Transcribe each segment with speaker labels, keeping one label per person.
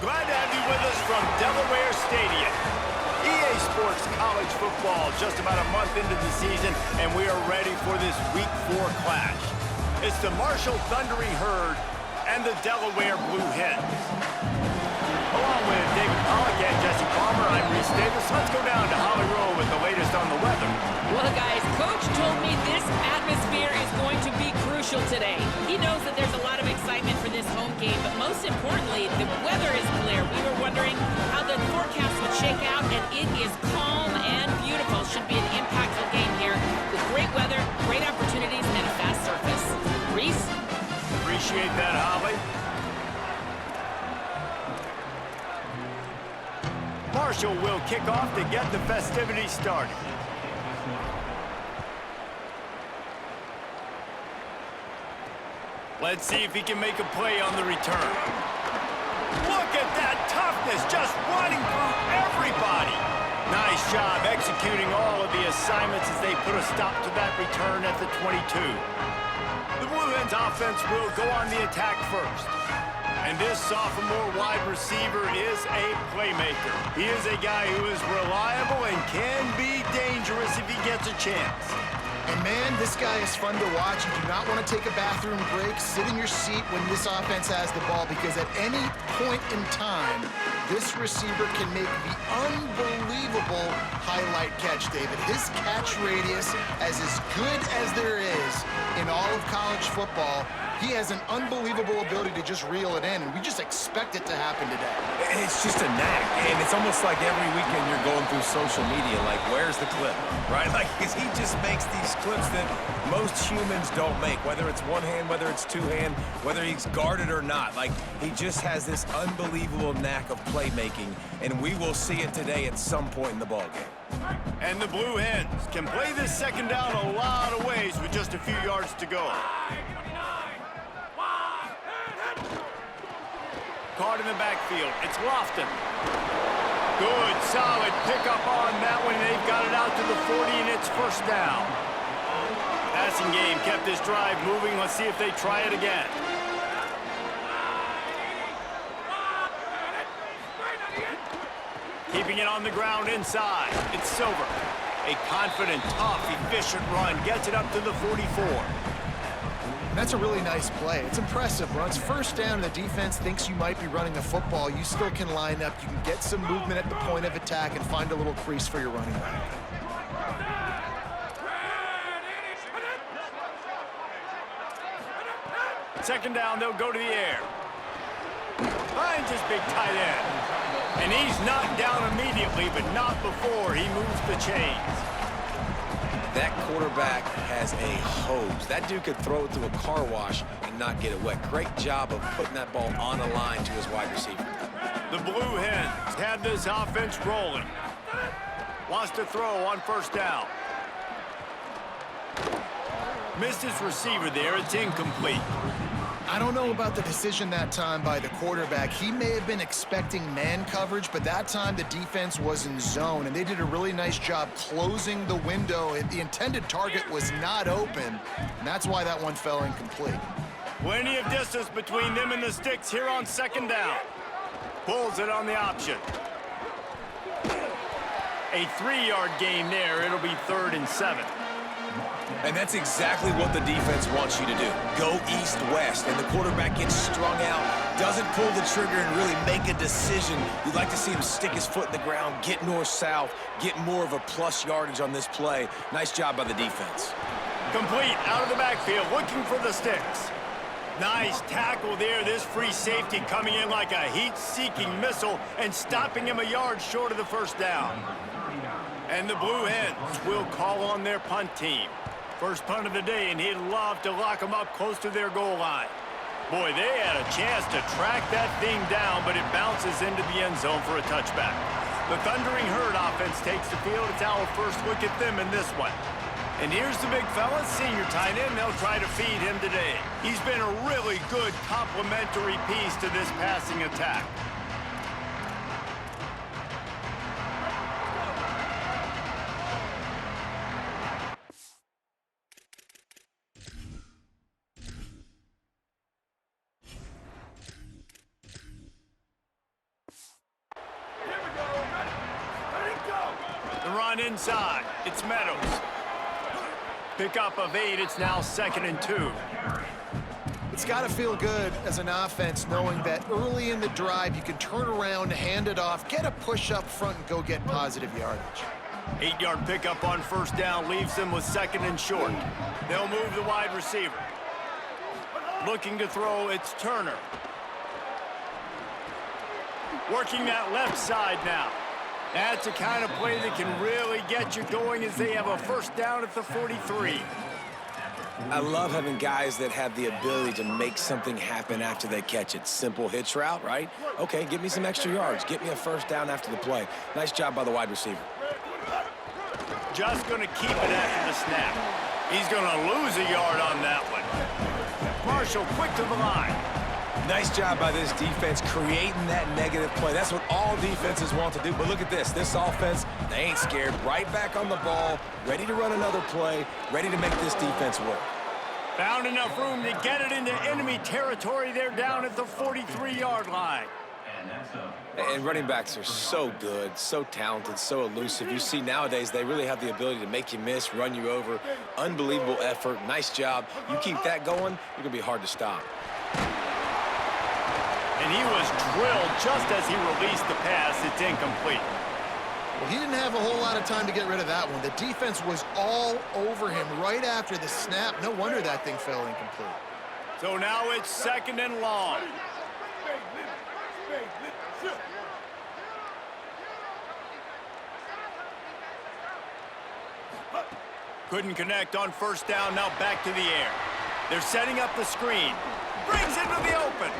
Speaker 1: Glad to have you with us from Delaware Stadium. EA Sports College Football just about a month into the season, and we are ready for this Week 4 clash. It's the Marshall Thundering Herd and the Delaware Blue Hens. Along with David Pollack and Jesse Palmer, I'm Reese Davis. Let's go down to Holly Rowe with the latest on the weather.
Speaker 2: Well, guys, Coach told me this atmosphere is going to be crucial today. He knows that there's a lot of excitement for this home game, but most importantly, the weather is clear. We were wondering how the forecast would shake out, and it is calm and beautiful. Should be an impactful game here with great weather, great opportunities, and a fast surface. Reese?
Speaker 1: Appreciate that, Holly. Marshall will kick off to get the festivities started. Let's see if he can make a play on the return. Look at that toughness, just running through everybody. Nice job executing all of the assignments as they put a stop to that return at the 22. The Blue Hens offense will go on the attack first. And this sophomore wide receiver is a playmaker. He is a guy who is reliable and can be dangerous if he gets a chance.
Speaker 3: And man, this guy is fun to watch. You do not want to take a bathroom break. Sit in your seat when this offense has the ball, because at any point in time, this receiver can make the unbelievable highlight catch, David. His catch radius is as good as there is in all of college football. He has an unbelievable ability to just reel it in, and we just expect it to happen today.
Speaker 4: It's just a knack, and it's almost like every weekend you're going through social media, like, where's the clip, right? Like, because he just makes these clips that most humans don't make, whether it's one hand, whether it's two hand, whether he's guarded or not. Like, he just has this unbelievable knack of playmaking, and we will see it today at some point in the ballgame.
Speaker 1: And the Blue Hens can play this second down a lot of ways with just a few yards to go. Caught in the backfield. It's Lofton. Good, solid pickup on that one. They've got it out to the 40, and it's first down. Passing game kept this drive moving. Let's see if they try it again. Keeping it on the ground inside. It's Silver. A confident, tough, efficient run. Gets it up to the 44.
Speaker 3: That's a really nice play. It's impressive. Runs first down, and the defense thinks you might be running the football. You still can line up. You can get some movement at the point of attack and find a little crease for your running back.
Speaker 1: Second down, they'll go to the air. Finds his big tight end. And he's knocked down immediately, but not before he moves the chains.
Speaker 4: That quarterback has a hose. That dude could throw it through a car wash and not get it wet. Great job of putting that ball on the line to his wide receiver.
Speaker 1: The Blue Hens have this offense rolling. Wants to throw on first down. Missed his receiver there. It's incomplete.
Speaker 3: I don't know about the decision that time by the quarterback. He may have been expecting man coverage, but that time the defense was in zone, and they did a really nice job closing the window. The intended target was not open, and that's why that one fell incomplete.
Speaker 1: Plenty of distance between them and the sticks here on second down. Pulls it on the option. A 3-yard gain there. It'll be 3rd and 7.
Speaker 4: And that's exactly what the defense wants you to do. Go east-west, and the quarterback gets strung out, doesn't pull the trigger and really make a decision. You'd like to see him stick his foot in the ground, get north-south, get more of a plus yardage on this play. Nice job by the defense.
Speaker 1: Complete out of the backfield, looking for the sticks. Nice tackle there. This free safety coming in like a heat-seeking missile and stopping him a yard short of the first down. And the Blue Hens will call on their punt team. First punt of the day, and he'd love to lock them up close to their goal line. Boy, they had a chance to track that thing down, but it bounces into the end zone for a touchback. The Thundering Herd offense takes the field. It's our first look at them in this one. And here's the big fella, senior tight end. They'll try to feed him today. He's been a really good complementary piece to this passing attack. run inside. It's Meadows. Pickup of 8. It's now 2nd and 2.
Speaker 3: It's got to feel good as an offense knowing that early in the drive you can turn around, hand it off, get a push up front, and go get positive yardage.
Speaker 1: 8-yard pickup on 1st down leaves them with 2nd and short. They'll move the wide receiver. Looking to throw, it's Turner. Working that left side now. That's the kind of play that can really get you going as they have a 1st down at the 43.
Speaker 4: I love having guys that have the ability to make something happen after they catch it. Simple hitch route, right? Okay, give me some extra yards. Get me a 1st down after the play. Nice job by the wide receiver.
Speaker 1: Just going to keep it after the snap. He's going to lose a yard on that one. Marshall quick to the line.
Speaker 4: Nice job by this defense creating that negative play. That's what all defenses want to do. But look at this. This offense, they ain't scared. Right back on the ball, ready to run another play, ready to make this defense work.
Speaker 1: Found enough room to get it into enemy territory. They're down at the 43-yard line.
Speaker 4: And running backs are so good, so talented, so elusive. You see nowadays they really have the ability to make you miss, run you over. Unbelievable effort. Nice job. You keep that going, you're going to be hard to stop.
Speaker 1: And he was drilled just as he released the pass. It's incomplete.
Speaker 3: Well, he didn't have a whole lot of time to get rid of that one. The defense was all over him right after the snap. No wonder that thing fell incomplete.
Speaker 1: So now it's 2nd and long. Couldn't connect on 1st down. Now back to the air. They're setting up the screen. Brings into the open.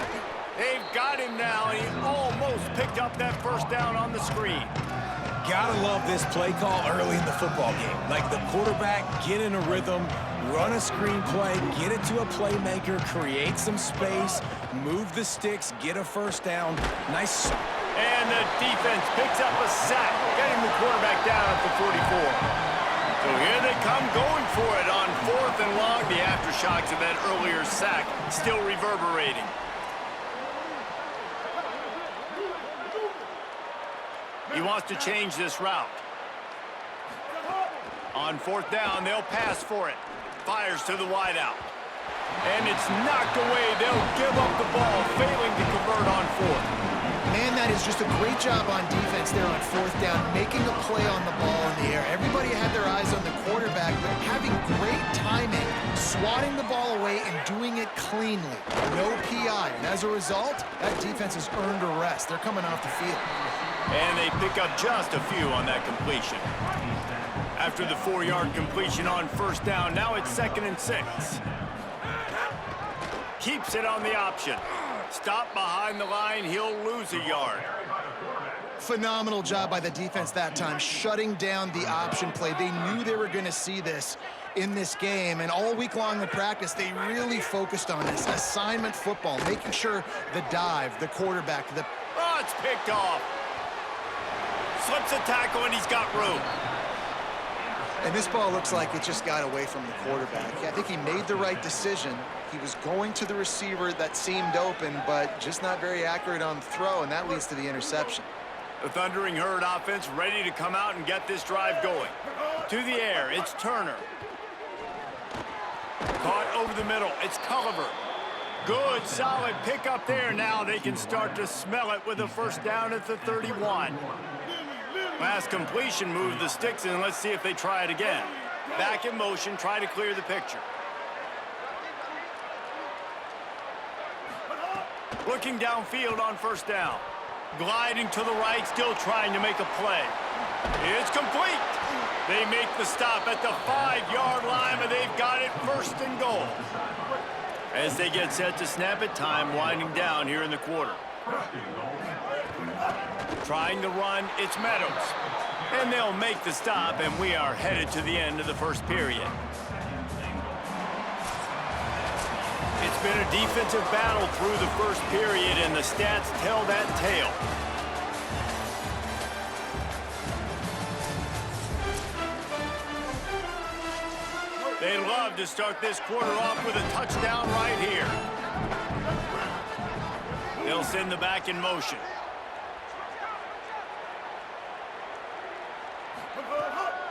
Speaker 1: They've got him now, and he almost picked up that 1st down on the screen.
Speaker 4: Gotta love this play call early in the football game. Like the quarterback, get in a rhythm, run a screen play, get it to a playmaker, create some space, move the sticks, get a 1st down. Nice.
Speaker 1: And the defense picks up a sack, getting the quarterback down at the 44. So here they come going for it on 4th and long. The aftershocks of that earlier sack still reverberating. He wants to change this route. On 4th down, they'll pass for it. Fires to the wideout. And it's knocked away. They'll give up the ball, failing to convert on 4th.
Speaker 3: Man, that is just a great job on defense there on 4th down, making a play on the ball in the air. Everybody had their eyes on the quarterback, but having great timing, swatting the ball away and doing it cleanly. No PI. And as a result, that defense has earned a rest. They're coming off the field.
Speaker 1: And they pick up just a few on that completion. After the 4-yard completion on 1st down, now it's 2nd and 6. Keeps it on the option. Stop behind the line, he'll lose a yard.
Speaker 3: Phenomenal job by the defense that time, shutting down the option play. They knew they were going to see this in this game, and all week long in practice, they really focused on this. Assignment football, making sure the dive, the quarterback, the...
Speaker 1: Oh, it's picked off. Slips a tackle, and he's got room.
Speaker 3: And this ball looks like it just got away from the quarterback. I think he made the right decision. He was going to the receiver that seemed open, but just not very accurate on the throw, and that leads to the interception.
Speaker 1: The Thundering Herd offense ready to come out and get this drive going. To the air, it's Turner. Caught over the middle, it's Culliver. Good, solid pickup there. Now they can start to smell it with a 1st down at the 31. Last completion moved the sticks, and let's see if they try it again. Back in motion, try to clear the picture. Looking downfield on 1st down. Gliding to the right, still trying to make a play. It's complete. They make the stop at the 5-yard line, but they've got it 1st and goal. As they get set to snap it, time winding down here in the quarter. Trying to run, it's Meadows. And they'll make the stop, and we are headed to the end of the 1st period. It's been a defensive battle through the 1st period, and the stats tell that tale. They love to start this quarter off with a touchdown right here. They'll send the back in motion.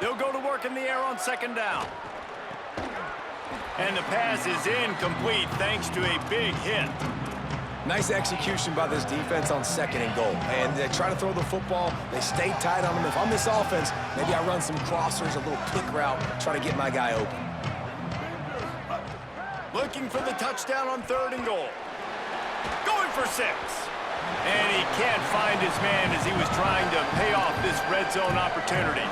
Speaker 1: They'll go to work in the air on second down. And the pass is incomplete thanks to a big hit.
Speaker 4: Nice execution by this defense on second and goal. And they try to throw the football. They stay tight on them. If I'm this offense, maybe I run some crossers, a little pick route, try to get my guy open.
Speaker 1: Looking for the touchdown on third and goal. Going for 6. And he can't find his man as he was trying to pay off this red zone opportunity.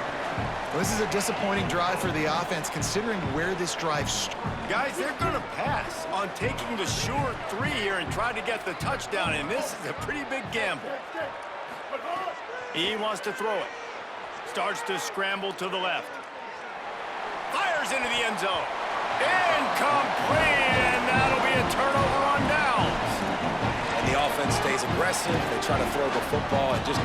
Speaker 3: Well, this is a disappointing drive for the offense, considering where this drive started.
Speaker 1: Guys, they're going to pass on taking the sure 3 here and try to get the touchdown, and this is a pretty big gamble. He wants to throw it. Starts to scramble to the left. Fires into the end zone. Incomplete, and that'll be a turnover on downs.
Speaker 4: And the offense stays aggressive. They try to throw the football and just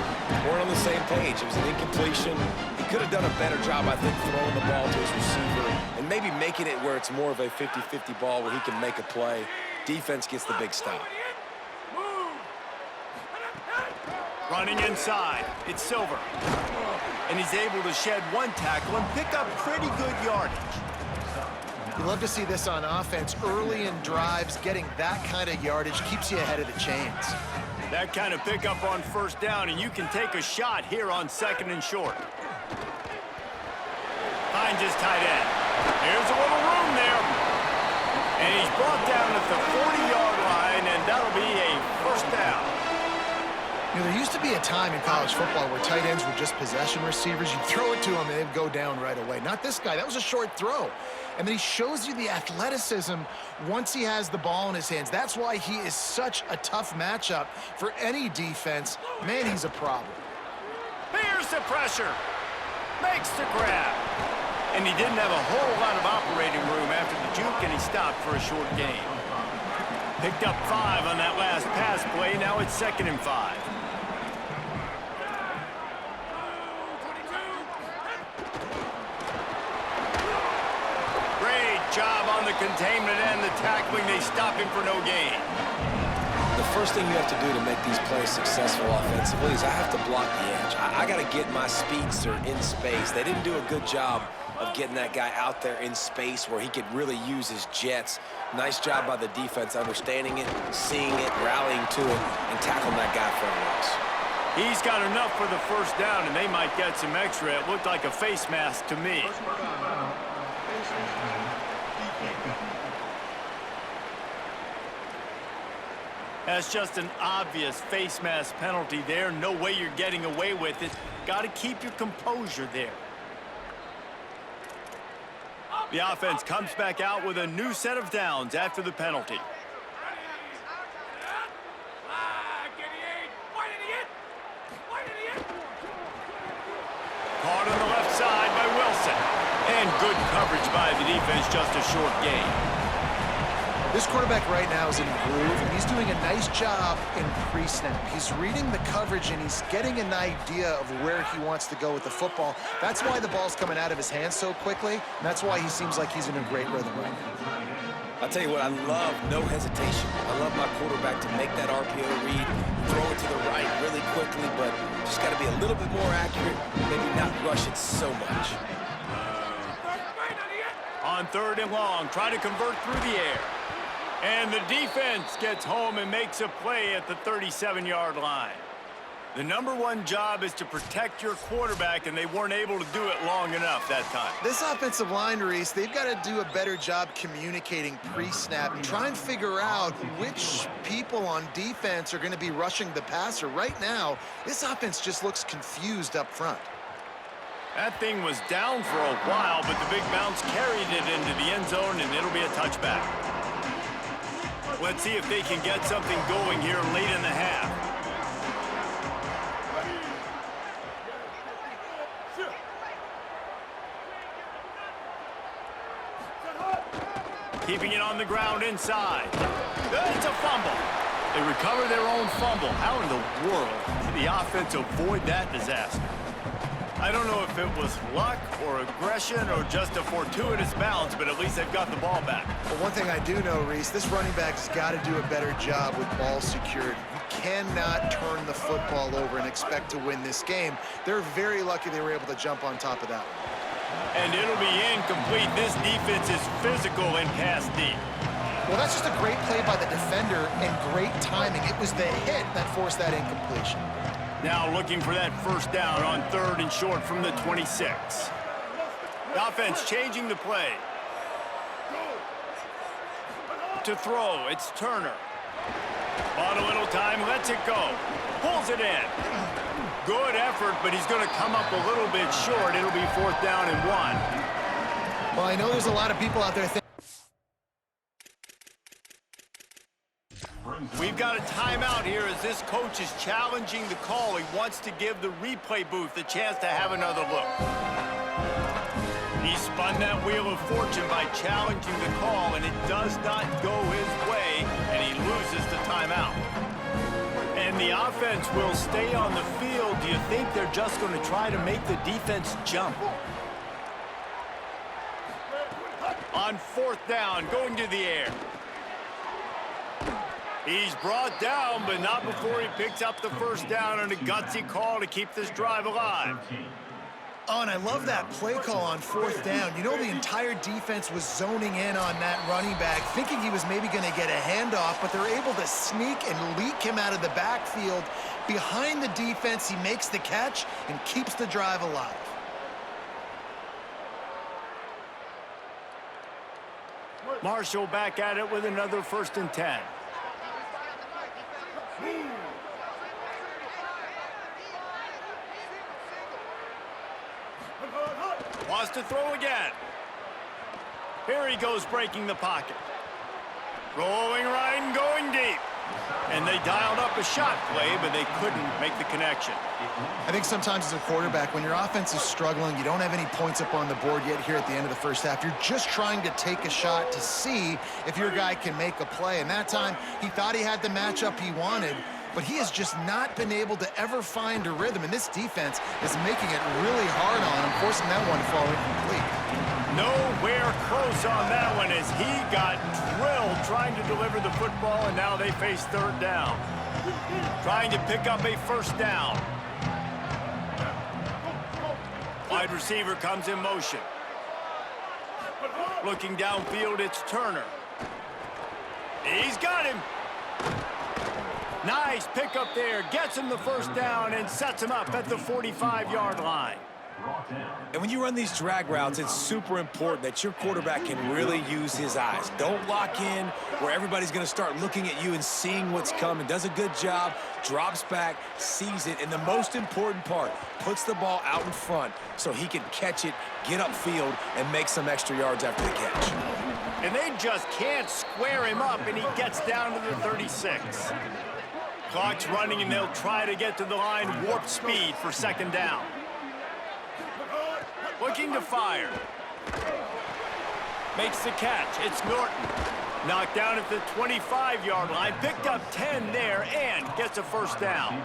Speaker 4: weren't on the same page. It was an incompletion. He could have done a better job, I think, throwing the ball to his receiver and maybe making it where it's more of a 50-50 ball where he can make a play. Defense gets the big stop.
Speaker 1: Running inside, it's Silver. And he's able to shed 1 tackle and pick up pretty good yardage.
Speaker 3: You love to see this on offense. Early in drives, getting that kind of yardage keeps you ahead of the chains.
Speaker 1: That kind of pickup on first down, and you can take a shot here on second and short. Finds his tight end. There's a little room there. And he's brought down at the 40-yard line, and that'll be a first down.
Speaker 3: You know, there used to be a time in college football where tight ends were just possession receivers. You'd throw it to them, and they'd go down right away. Not this guy. That was a short throw. And then he shows you the athleticism once he has the ball in his hands. That's why he is such a tough matchup for any defense. Man, he's a problem.
Speaker 1: Here's the pressure. Makes the grab. And he didn't have a whole lot of operating room after the juke, and he stopped for a short gain. Picked up 5 on that last pass play. Now it's 2nd and 5. Job on the containment and the tackling. They stop him for no gain.
Speaker 4: The first thing you have to do to make these plays successful offensively is I have to block the edge. I got to get my speedster in space. They didn't do a good job of getting that guy out there in space where he could really use his jets. Nice job by the defense understanding it, seeing it, rallying to it, and tackling that guy for a loss.
Speaker 1: He's got enough for the first down, and they might get some extra. It looked like a face mask to me. That's just an obvious face mask penalty there. No way you're getting away with it. Got to keep your composure there. The offense comes back out with a new set of downs after the penalty. Caught on the left side by Wilson. And good coverage by the defense, just a short gain.
Speaker 3: This quarterback right now is in a groove, and he's doing a nice job in pre-snap. He's reading the coverage, and he's getting an idea of where he wants to go with the football. That's why the ball's coming out of his hands so quickly, and that's why he seems like he's in a great rhythm right now.
Speaker 4: I'll tell you what, I love no hesitation. I love my quarterback to make that RPO read, throw it to the right really quickly, but just got to be a little bit more accurate, maybe not rush it so much.
Speaker 1: On 3rd and long, try to convert through the air. And the defense gets home and makes a play at the 37-yard line. The #1 job is to protect your quarterback, and they weren't able to do it long enough that time.
Speaker 3: This offensive line, Reese, they've got to do a better job communicating pre-snap and try and figure out which people on defense are going to be rushing the passer. Right now, this offense just looks confused up front.
Speaker 1: That thing was down for a while, but the big bounce carried it into the end zone, and it'll be a touchback. Let's see if they can get something going here late in the half. Keeping it on the ground inside. It's a fumble. They recover their own fumble. How in the world did the offense avoid that disaster? I don't know if it was luck or aggression or just a fortuitous bounce, but at least they've got the ball back.
Speaker 3: Well, one thing I do know, Reese, this running back's got to do a better job with ball secured. You cannot turn the football over and expect to win this game. They're very lucky they were able to jump on top of that one.
Speaker 1: And it'll be incomplete. This defense is physical and pass deep.
Speaker 3: Well, that's just a great play by the defender and great timing. It was the hit that forced that incompletion.
Speaker 1: Now looking for that first down on 3rd and short from the 26. The offense changing the play. To throw, it's Turner. Bought a little time, lets it go. Pulls it in. Good effort, but he's going to come up a little bit short. It'll be 4th down and 1.
Speaker 3: Well, I know there's a lot of people out there thinking,
Speaker 1: we've got a timeout here as this coach is challenging the call. He wants to give the replay booth a chance to have another look. He spun that wheel of fortune by challenging the call, and it does not go his way, and he loses the timeout. And the offense will stay on the field. Do you think they're just going to try to make the defense jump? On 4th down, going to the air. He's brought down, but not before he picks up the first down on a gutsy call to keep this drive alive.
Speaker 3: oh, and I love that play call on 4th down. You know, the entire defense was zoning in on that running back, thinking he was maybe going to get a handoff, but they're able to sneak and leak him out of the backfield. Behind the defense, he makes the catch and keeps the drive alive.
Speaker 1: Marshall back at it with another 1st and 10. Wants to throw again. Here he goes, breaking the pocket. Rolling right and going deep. And they dialed up a shot play, but they couldn't make the connection.
Speaker 3: I think sometimes as a quarterback, when your offense is struggling, you don't have any points up on the board yet here at the end of the first half. You're just trying to take a shot to see if your guy can make a play. And that time, he thought he had the matchup he wanted, but he has just not been able to ever find a rhythm. And this defense is making it really hard on him, forcing that one to fall incomplete.
Speaker 1: Nowhere close on that one as he got drilled trying to deliver the football, and now they face 3rd down. Trying to pick up a 1st down. Wide receiver comes in motion. Looking downfield, it's Turner. He's got him. Nice pickup there. Gets him the 1st down and sets him up at the 45-yard line.
Speaker 4: And when you run these drag routes, it's super important that your quarterback can really use his eyes. Don't lock in where everybody's going to start looking at you and seeing what's coming. Does a good job, drops back, sees it, and the most important part, puts the ball out in front so he can catch it, get upfield, and make some extra yards after the catch.
Speaker 1: And they just can't square him up, and he gets down to the 36. Clock's running, and they'll try to get to the line warp speed for 2nd down. Looking to fire. Makes the catch. It's Norton. Knocked down at the 25-yard line. Picked up 10 there and gets a 1st down.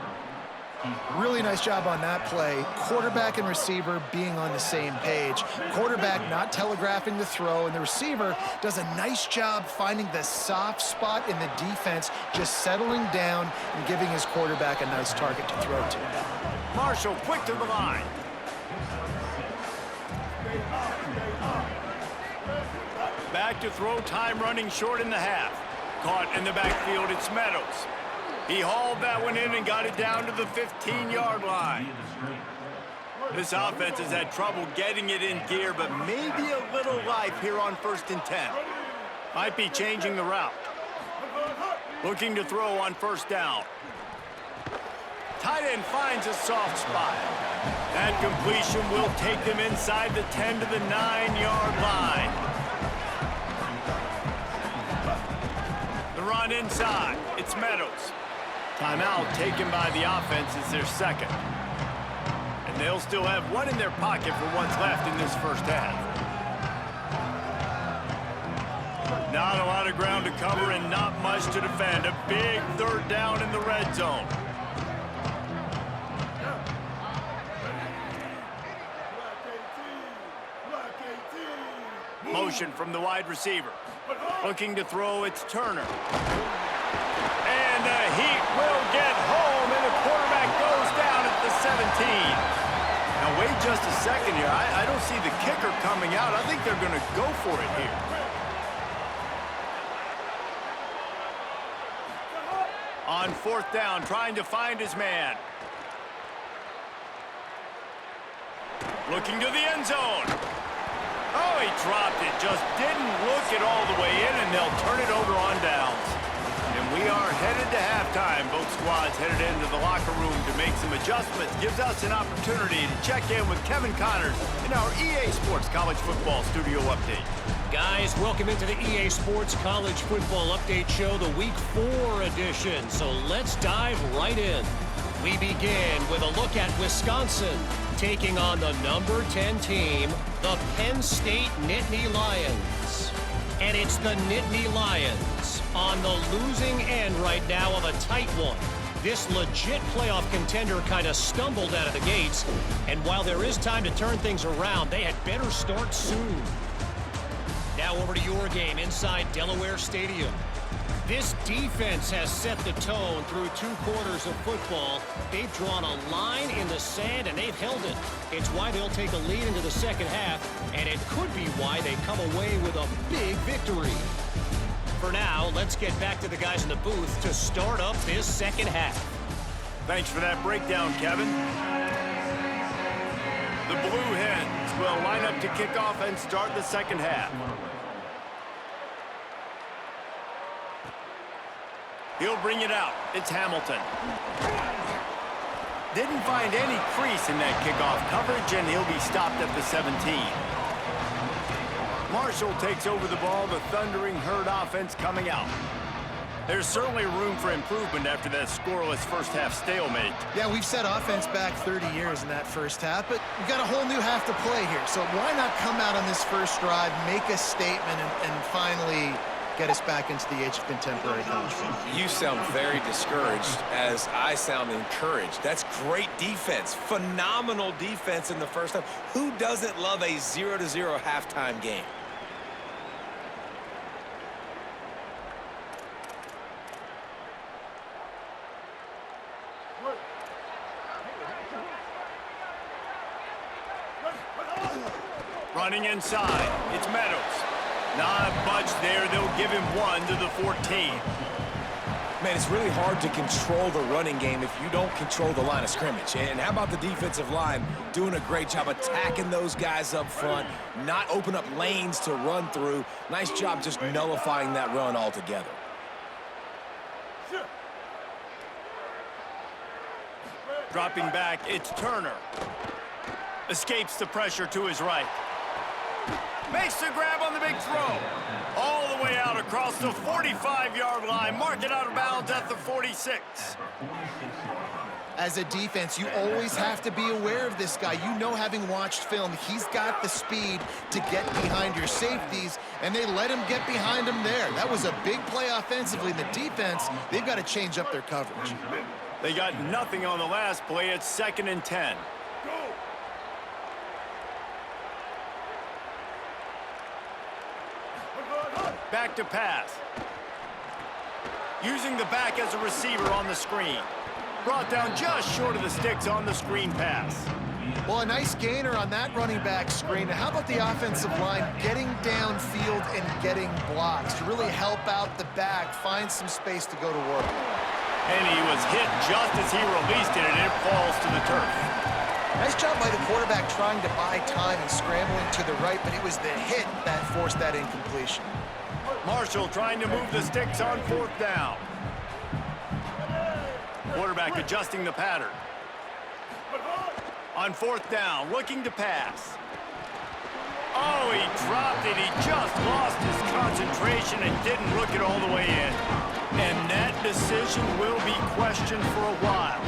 Speaker 3: Really nice job on that play. Quarterback and receiver being on the same page. Quarterback not telegraphing the throw, and the receiver does a nice job finding the soft spot in the defense, just settling down and giving his quarterback a nice target to throw to.
Speaker 1: Marshall quick to the line. Back to throw, time running short in the half. Caught in the backfield, it's Meadows. He hauled that one in and got it down to the 15-yard line. This offense has had trouble getting it in gear, but maybe a little life here on 1st and 10. Might be changing the route. Looking to throw on 1st down. Tight end finds a soft spot. That completion will take them inside the 10 to the 9-yard line. The run inside. It's Meadows. Timeout taken by the offense is their 2nd. And they'll still have one in their pocket for what's left in this first half. Not a lot of ground to cover and not much to defend. A big 3rd down in the red zone. Motion from the wide receiver. Looking to throw, it's Turner. And the heat will get home, and the quarterback goes down at the 17. Now, wait just a second here. I don't see the kicker coming out. I think they're going to go for it here. On fourth down, trying to find his man. Looking to the end zone. Oh, he dropped it. Just didn't look it all the way in, and they'll turn it over on downs. And we are headed to halftime. Both squads headed into the locker room to make some adjustments. Gives us an opportunity to check in with Kevin Connors in our EA Sports College Football Studio Update.
Speaker 5: Guys, welcome into the EA Sports College Football Update Show, the Week 4 edition. So let's dive right in. We begin with a look at Wisconsin taking on the number 10 team, the Penn State Nittany Lions. And it's the Nittany Lions on the losing end right now of a tight one. This legit playoff contender kind of stumbled out of the gates, and while there is time to turn things around, they had better start soon. Now over to your game inside Delaware Stadium. This defense has set the tone through 2 quarters of football. They've drawn a line in the sand, and they've held it. It's why they'll take a lead into the second half, and it could be why they come away with a big victory. For now, let's get back to the guys in the booth to start up this second half.
Speaker 1: Thanks for that breakdown, Kevin. The Blue Hens will line up to kick off and start the second half. He'll bring it out. It's Hamilton. Didn't find any crease in that kickoff coverage, and he'll be stopped at the 17. Marshall takes over the ball, the Thundering Herd offense coming out. There's certainly room for improvement after that scoreless first-half stalemate.
Speaker 3: Yeah, we've set offense back 30 years in that first half, but we've got a whole new half to play here. So why not come out on this first drive, make a statement, and finally get us back into the age of contemporary college football?
Speaker 4: You sound very discouraged as I sound encouraged. That's great defense. Phenomenal defense in the first half. Who doesn't love a 0-0 halftime game?
Speaker 1: Running inside, it's Meadows. Not much there. They'll give him 1 to the 14.
Speaker 4: Man, it's really hard to control the running game if you don't control the line of scrimmage. And how about the defensive line doing a great job attacking those guys up front, not open up lanes to run through. Nice job just nullifying that run altogether.
Speaker 1: Dropping back, it's Turner. Escapes the pressure to his right. Makes the grab on the big throw. All the way out across the 45-yard line. Mark it out of bounds at the 46.
Speaker 3: As a defense, you always have to be aware of this guy. You know, having watched film, he's got the speed to get behind your safeties, and they let him get behind him there. That was a big play offensively. The defense, they've got to change up their coverage.
Speaker 1: They got nothing on the last play. It's 2nd and 10. Back to pass. Using the back as a receiver on the screen. Brought down just short of the sticks on the screen pass.
Speaker 3: Well, a nice gainer on that running back screen. How about the offensive line getting downfield and getting blocks to really help out the back, find some space to go to work?
Speaker 1: And he was hit just as he released it, and it falls to the turf.
Speaker 3: Nice job by the quarterback trying to buy time and scrambling to the right, but it was the hit that forced that incompletion.
Speaker 1: Marshall trying to move the sticks on 4th down. Quarterback adjusting the pattern. On 4th down, looking to pass. Oh, he dropped it. He just lost his concentration and didn't look it all the way in. And that decision will be questioned for a while.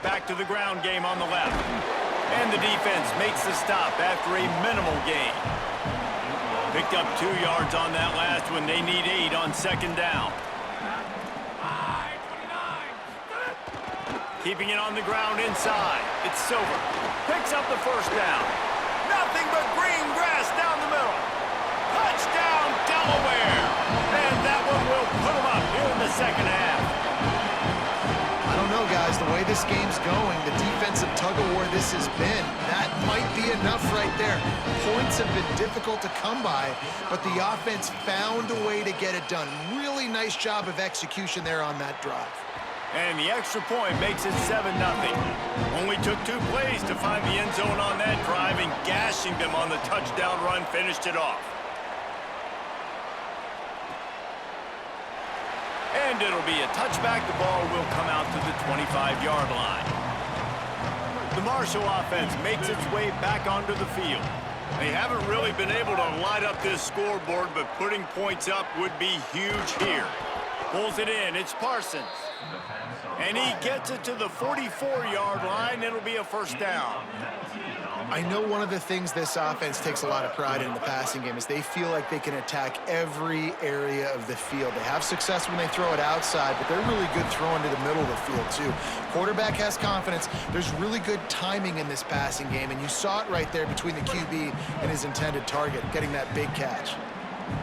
Speaker 1: Back to the ground game on the left. And the defense makes the stop after a minimal gain. Picked up 2 yards on that last one. They need 8 on 2nd down. Keeping it on the ground inside. It's Silver. Picks up the 1st down. Nothing but green grass down the middle. Touchdown, Delaware. And that one will put them up here in the second half.
Speaker 3: this has been. That might be enough right there. Points have been difficult to come by, but the offense found a way to get it done. Really nice job of execution there on that drive.
Speaker 1: And the extra point makes it 7-0. Only took 2 plays to find the end zone on that drive, and gashing them on the touchdown run finished it off. And it'll be a touchback. The ball will come out to the 25-yard line. The Marshall offense makes its way back onto the field. They haven't really been able to light up this scoreboard, but putting points up would be huge here. Pulls it in. It's Parsons. And he gets it to the 44-yard line. It'll be a first down.
Speaker 3: I know one of the things this offense takes a lot of pride in the passing game is they feel like they can attack every area of the field. They have success when they throw it outside, but they're really good throwing to the middle of the field, too. Quarterback has confidence. There's really good timing in this passing game, and you saw it right there between the QB and his intended target, getting that big catch.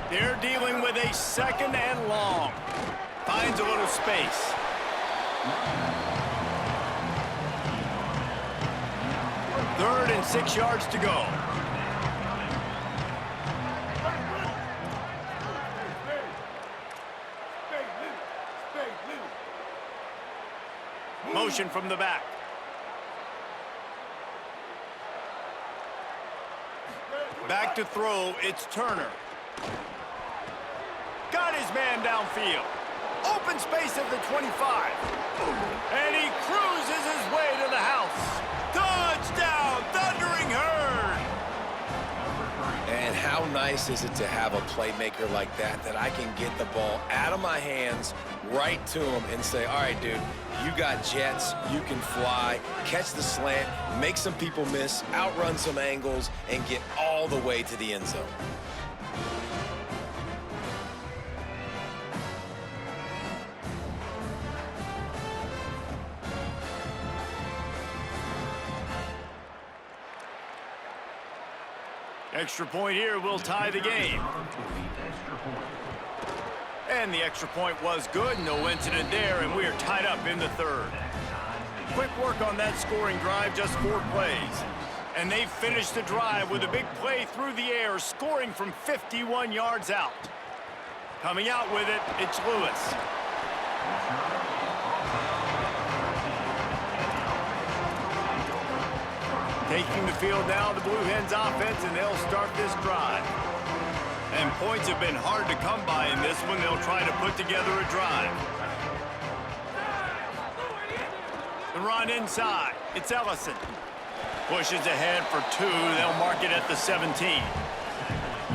Speaker 1: They're dealing with a second and long. Finds a little space. Third and 6 yards to go. Motion from the back. Back to throw, it's Turner. Got his man downfield. Open space at the 25. And he cruises his way to the house. Touchdown, Thundering Herd!
Speaker 4: And how nice is it to have a playmaker like that I can get the ball out of my hands right to him and say, all right, dude, you got jets, you can fly, catch the slant, make some people miss, outrun some angles, and get all the way to the end zone.
Speaker 1: Extra point here will tie the game. And the extra point was good. No incident there, and we are tied up in the third. Quick work on that scoring drive, just 4 plays. And they finished the drive with a big play through the air, scoring from 51 yards out. Coming out with it, it's Lewis. Taking the field now, the Blue Hens offense, and they'll start this drive. And points have been hard to come by in this one. They'll try to put together a drive. The run inside. It's Ellison. Pushes ahead for 2. They'll mark it at the 17.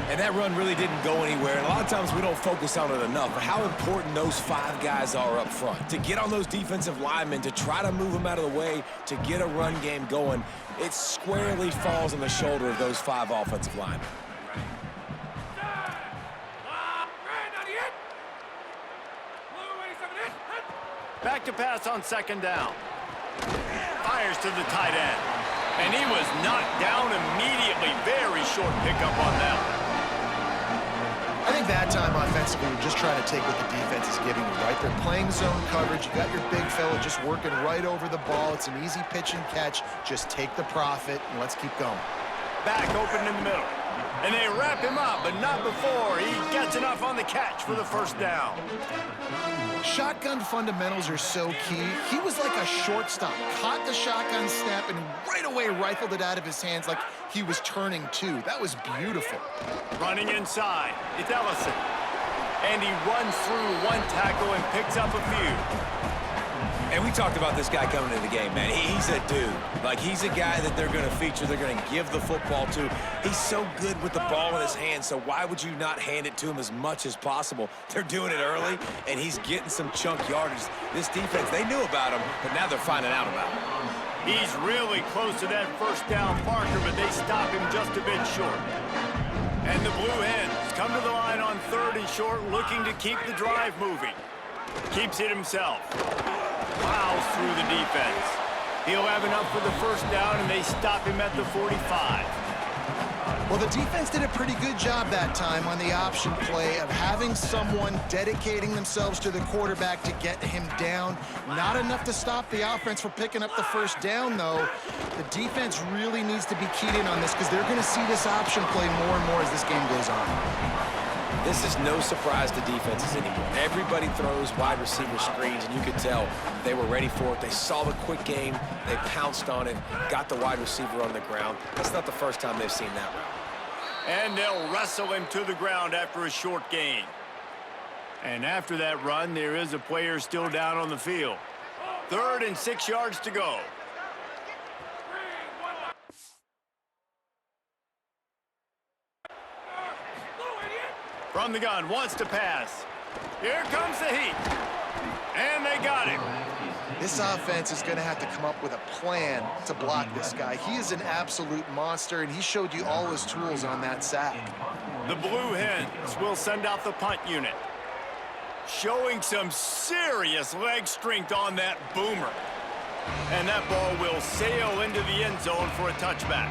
Speaker 4: And that run really didn't go anywhere. And a lot of times we don't focus on it enough, but how important those 5 guys are up front. To get on those defensive linemen, to try to move them out of the way, to get a run game going, it squarely falls on the shoulder of those 5 offensive linemen.
Speaker 1: Back to pass on second down. Fires to the tight end. And he was knocked down immediately. Very short pickup on that one.
Speaker 3: I think that time offensively, you're just trying to take what the defense is giving you, right? They're playing zone coverage. You got your big fella just working right over the ball. It's an easy pitch and catch. Just take the profit, and let's keep going.
Speaker 1: Back open in the middle. And they wrap him up, but not before he gets enough on the catch for the first down.
Speaker 3: Shotgun fundamentals are so key. He was like a shortstop. Caught the shotgun snap and right away rifled it out of his hands like he was turning 2. That was beautiful.
Speaker 1: Running inside, it's Ellison. And he runs through 1 tackle and picks up a few.
Speaker 4: And we talked about this guy coming into the game, man. He's a dude. Like, he's a guy that they're going to feature, they're going to give the football to. He's so good with the ball in his hands, so why would you not hand it to him as much as possible? They're doing it early, and he's getting some chunk yardage. This defense, they knew about him, but now they're finding out about him.
Speaker 1: He's really close to that first down marker, but they stop him just a bit short. And the Blue Hens come to the line on 3rd and short, looking to keep the drive moving. Keeps it himself. Plows through the defense. He'll have enough for the first down, and they stop him at the 45.
Speaker 3: Well, the defense did a pretty good job that time on the option play of having someone dedicating themselves to the quarterback to get him down. Not enough to stop the offense from picking up the first down, though. The defense really needs to be keyed in on this because they're going to see this option play more and more as this game goes on.
Speaker 4: This is no surprise to defenses anymore. Everybody throws wide receiver screens, and you could tell they were ready for it. They saw the quick game. They pounced on it, got the wide receiver on the ground. That's not the first time they've seen that route.
Speaker 1: And they'll wrestle him to the ground after a short gain. And after that run, there is a player still down on the field. 3rd and 6 yards to go. From the gun, wants to pass. Here comes the heat. And they got him.
Speaker 3: This offense is going to have to come up with a plan to block this guy. He is an absolute monster, and he showed you all his tools on that sack.
Speaker 1: The Blue Hens will send out the punt unit. Showing some serious leg strength on that boomer. And that ball will sail into the end zone for a touchback.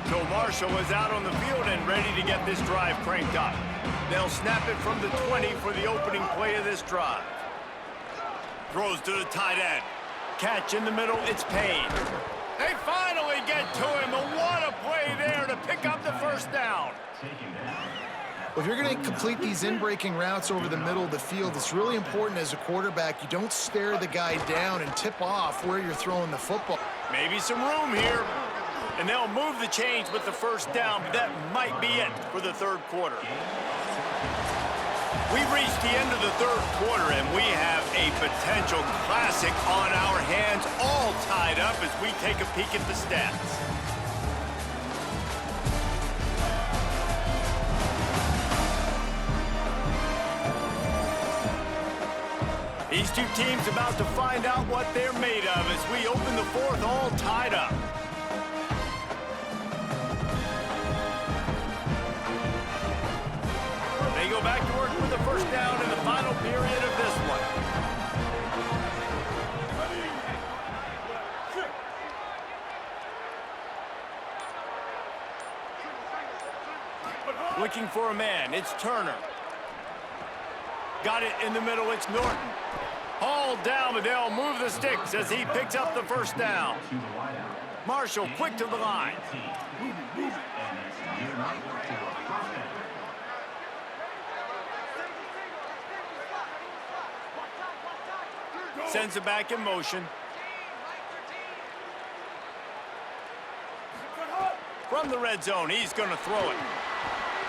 Speaker 1: So Marshall is out on the field and ready to get this drive cranked up. They'll snap it from the 20 for the opening play of this drive. Throws to the tight end. Catch in the middle, it's Payne. They finally get to him, and what a play there to pick up the first down.
Speaker 3: If you're going to complete these in-breaking routes over the middle of the field, it's really important as a quarterback you don't stare the guy down and tip off where you're throwing the football.
Speaker 1: Maybe some room here. And they'll move the chains with the first down, but that might be it for the 3rd quarter. We've reached the end of the 3rd quarter, and we have a potential classic on our hands, all tied up as we take a peek at the stats. These two teams about to find out what they're made of as we open the 4th all tied up. They go back to work with the first down in the final period of this one. Looking for a man, it's Turner. Got it in the middle, it's Norton. Hauled down, but they'll move the sticks as he picks up the first down. Marshall quick to the line. Sends it back in motion. From the red zone, he's going to throw it.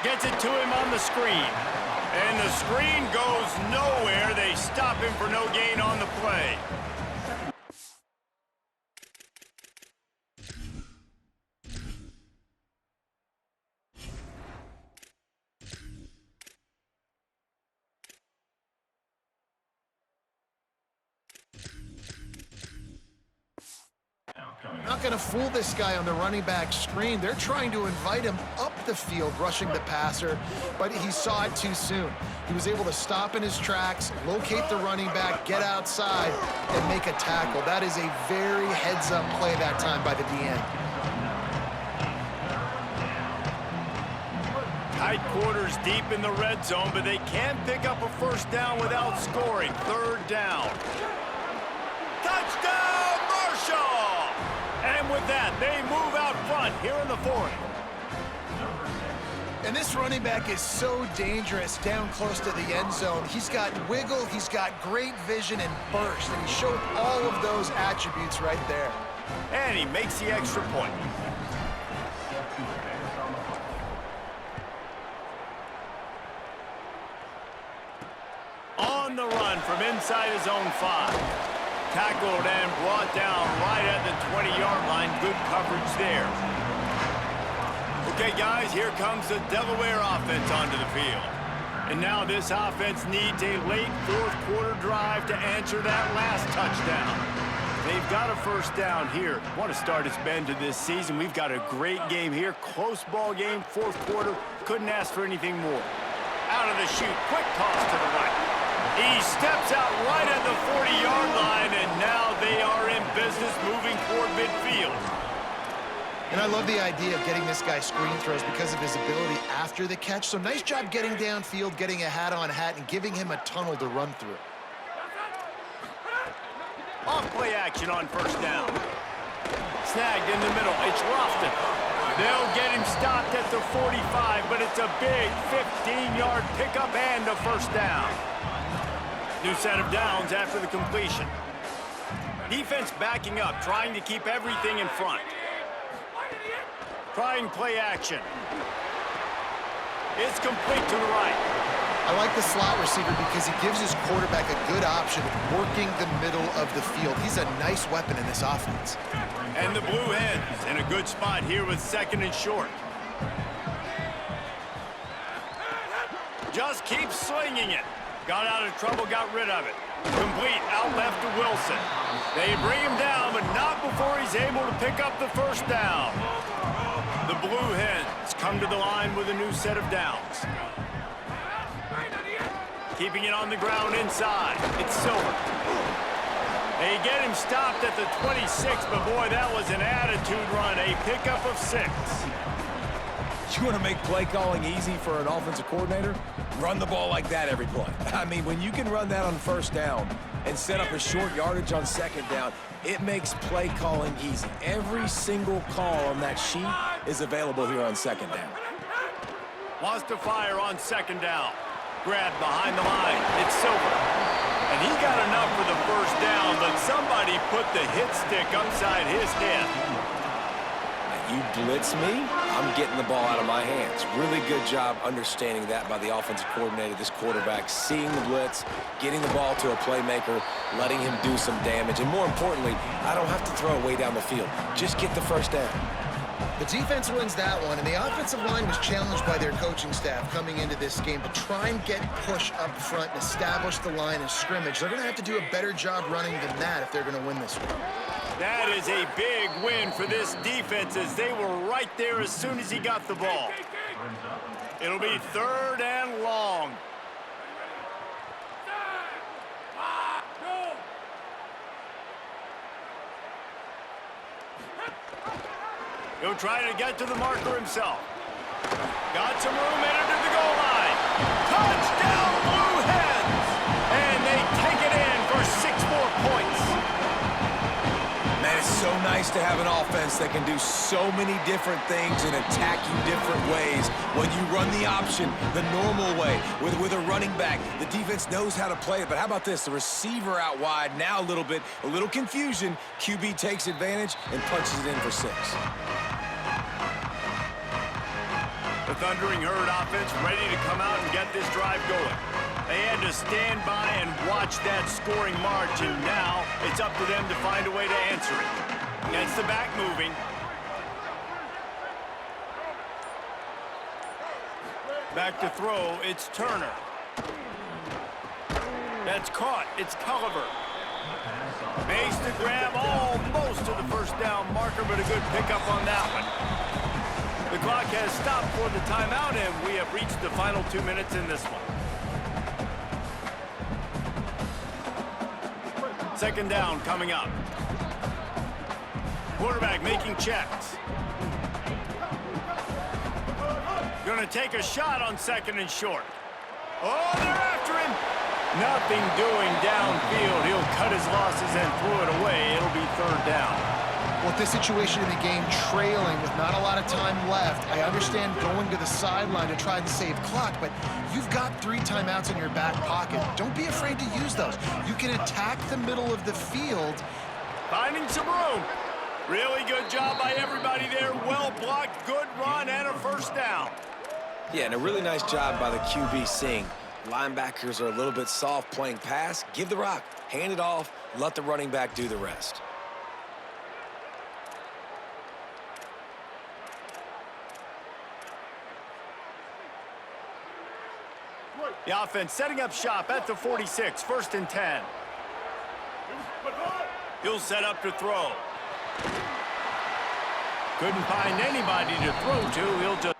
Speaker 1: Gets it to him on the screen. And the screen goes nowhere. They stop him for no gain on the play.
Speaker 3: Not going to fool this guy on the running back screen. They're trying to invite him up the field, rushing the passer, but he saw it too soon. He was able to stop in his tracks, locate the running back, get outside, and make a tackle. That is a very heads-up play that time by the DN.
Speaker 1: Tight quarters deep in the red zone, but they can't pick up a first down without scoring. 3rd down. Touchdown, Marshall! And with that, they move out front here in the 4th.
Speaker 3: And this running back is so dangerous down close to the end zone. He's got wiggle, he's got great vision and burst, and he showed all of those attributes right there.
Speaker 1: And he makes the extra point. On the run from inside his own 5. Tackled and brought down right at the 20-yard line. Good coverage there. Okay, guys, here comes the Delaware offense onto the field. And now this offense needs a late 4th quarter drive to answer that last touchdown. They've got a first down here. What a start it's been to this season. We've got a great game here. Close ball game, 4th quarter. Couldn't ask for anything more. Out of the chute, quick toss to the right. He steps out right at the 40-yard line, and now they are in business moving toward midfield.
Speaker 3: And I love the idea of getting this guy screen throws because of his ability after the catch. So nice job getting downfield, getting a hat-on-hat, and giving him a tunnel to run through.
Speaker 1: Off-play action on first down. Snagged in the middle. It's Lofton. They'll get him stopped at the 45, but it's a big 15-yard pickup and a first down. New set of downs after the completion. Defense backing up, trying to keep everything in front. Trying play action. It's complete to the right.
Speaker 3: I like the slot receiver because he gives his quarterback a good option working the middle of the field. He's a nice weapon in this offense.
Speaker 1: And the Blue Hens in a good spot here with second and short. Just keep slinging it. Got out of trouble, got rid of it. Complete out left to Wilson. They bring him down, but not before he's able to pick up the first down. The Blue Hens come to the line with a new set of downs. Keeping it on the ground inside. It's Silver. They get him stopped at the 26, but boy, that was an attitude run. A pickup of 6.
Speaker 4: You want to make play calling easy for an offensive coordinator? Run the ball like that every play. I mean, when you can run that on first down and set up a short yardage on second down, it makes play calling easy. Every single call on that sheet is available here on second down.
Speaker 1: Wants to fire on second down. Grab behind the line. It's Silver. And he got enough for the first down, but somebody put the hit stick upside his head.
Speaker 4: You blitz me, I'm getting the ball out of my hands. Really good job understanding that by the offensive coordinator, this quarterback, seeing the blitz, getting the ball to a playmaker, letting him do some damage. And more importantly, I don't have to throw it way down the field. Just get the first down.
Speaker 3: The defense wins that one, and the offensive line was challenged by their coaching staff coming into this game to try and get push up front and establish the line of scrimmage. They're going to have to do a better job running than that if they're going to win this one.
Speaker 1: That is a big win for this defense as they were right there as soon as he got the ball. It'll be 3rd and long. He'll try to get to the marker himself. Got some room, entered to the goal line. Touchdown, Blue Hens! And they take it in for 6 more points.
Speaker 4: Man, it's so nice to have an offense that can do so many different things and attack you different ways. When you run the option the normal way with a running back, the defense knows how to play it. But how about this? The receiver out wide, now a little confusion. QB takes advantage and punches it in for 6.
Speaker 1: The Thundering Herd offense ready to come out and get this drive going. They had to stand by and watch that scoring march, and now it's up to them to find a way to answer it. Gets the back moving. Back to throw, it's Turner. That's caught, it's Culliver. Makes the grab almost to the first down marker, but a good pickup on that one. The clock has stopped for the timeout, and we have reached the final 2 minutes in this one. Second down coming up. Quarterback making checks. Gonna take a shot on second and short. Oh, they're after him. Nothing doing downfield. He'll cut his losses and throw it away. It'll be 3rd down.
Speaker 3: With this situation in the game, trailing with not a lot of time left, I understand going to the sideline to try and save clock, but you've got 3 timeouts in your back pocket. Don't be afraid to use those. You can attack the middle of the field.
Speaker 1: Finding some room. Really good job by everybody there. Well blocked, good run, and a first down.
Speaker 4: Yeah, and a really nice job by the QB seeing. Linebackers are a little bit soft playing pass. Give the rock, hand it off, let the running back do the rest.
Speaker 1: The offense setting up shop at the 46, 1st and 10. He'll set up to throw. Couldn't find anybody to throw to. He'll just...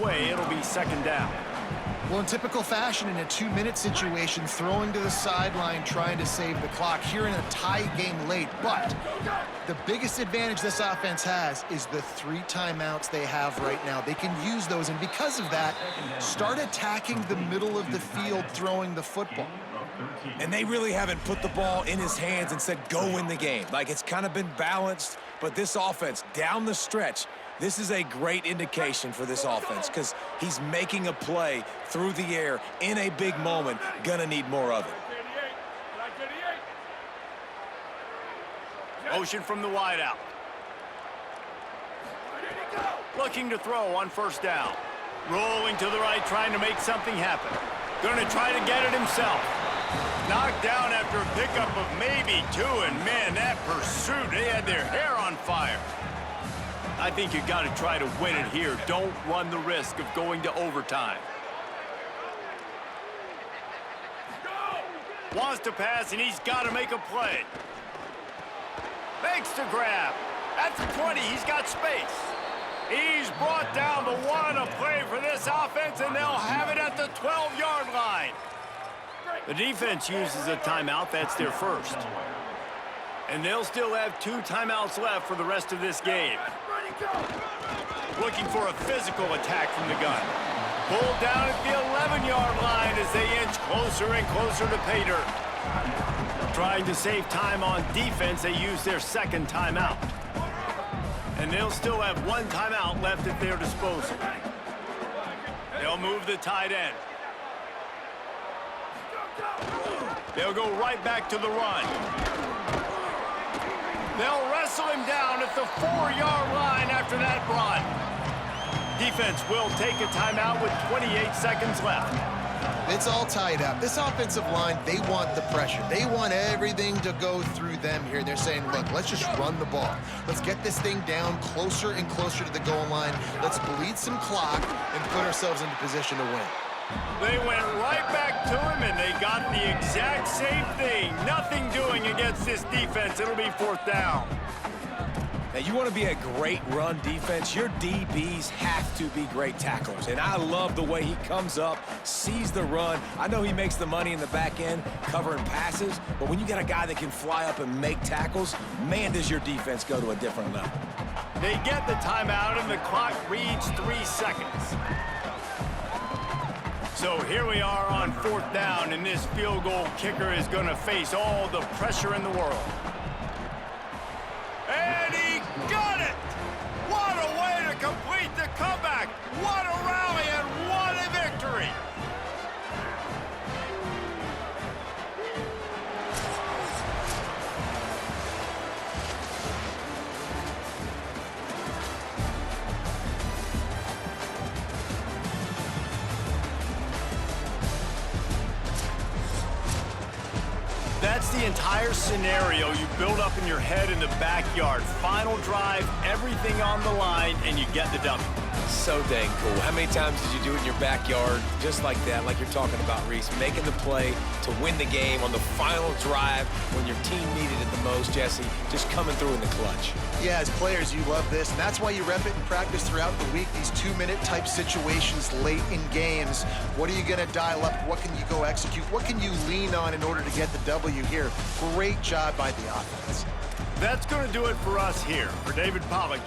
Speaker 1: away. It'll be second down.
Speaker 3: Well, in typical fashion, in a 2-minute situation, throwing to the sideline, trying to save the clock here in a tie game late. But the biggest advantage this offense has is the 3 timeouts they have right now. They can use those, and because of that, start attacking the middle of the field throwing the football.
Speaker 4: And they really haven't put the ball in his hands and said, go win the game. Like, it's kind of been balanced, but this offense, down the stretch, this is a great indication for this offense because he's making a play through the air in a big moment. Gonna need more of it.
Speaker 1: Motion from the wideout. Looking to throw on first down. Rolling to the right, trying to make something happen. Gonna try to get it himself. Knocked down after a pickup of maybe 2, and man, that pursuit, they had their hair on fire. I think you got to try to win it here. Don't run the risk of going to overtime. Wants to pass, and he's got to make a play. Makes the grab. At the 20, he's got space. He's brought down, but what a play for this offense, and they'll have it at the 12-yard line. The defense uses a timeout. That's their first. And they'll still have 2 timeouts left for the rest of this game. Looking for a physical attack from the gun. Pulled down at the 11-yard line as they inch closer and closer to pay dirt. Trying to save time on defense, they use their second timeout. And they'll still have 1 timeout left at their disposal. They'll move the tight end. They'll go right back to the run. They'll wrestle him down at the 4-yard line after that run. Defense will take a timeout with 28 seconds left.
Speaker 3: It's all tied up. This offensive line, they want the pressure. They want everything to go through them here. They're saying, look, let's just run the ball. Let's get this thing down closer and closer to the goal line. Let's bleed some clock and put ourselves into position to win.
Speaker 1: They went right back to him, and they got the exact same thing. Nothing doing against this defense. It'll be 4th down.
Speaker 4: Now, you want to be a great run defense, your DBs have to be great tacklers. And I love the way he comes up, sees the run. I know he makes the money in the back end covering passes, but when you got a guy that can fly up and make tackles, man, does your defense go to a different level.
Speaker 1: They get the timeout, and the clock reads 3 seconds. So here we are on 4th down, and this field goal kicker is going to face all the pressure in the world. And he got it! What a way to complete the comeback! What a rally and what a victory! That's the entire scenario you build up in your head in the backyard. Final drive, everything on the line, and you get the W.
Speaker 4: So dang cool. How many times did you do it in your backyard just like that, like you're talking about, Reese? Making the play to win the game on the final drive when your team needed it the most, Jesse, just coming through in the clutch.
Speaker 3: Yeah, as players, you love this, and that's why you rep it in practice throughout the week, these 2-minute type situations late in games. What are you going to dial up? What can you go execute? What can you lean on in order to get the W here? Great job by the offense.
Speaker 1: That's going to do it for us here. For David Pollack,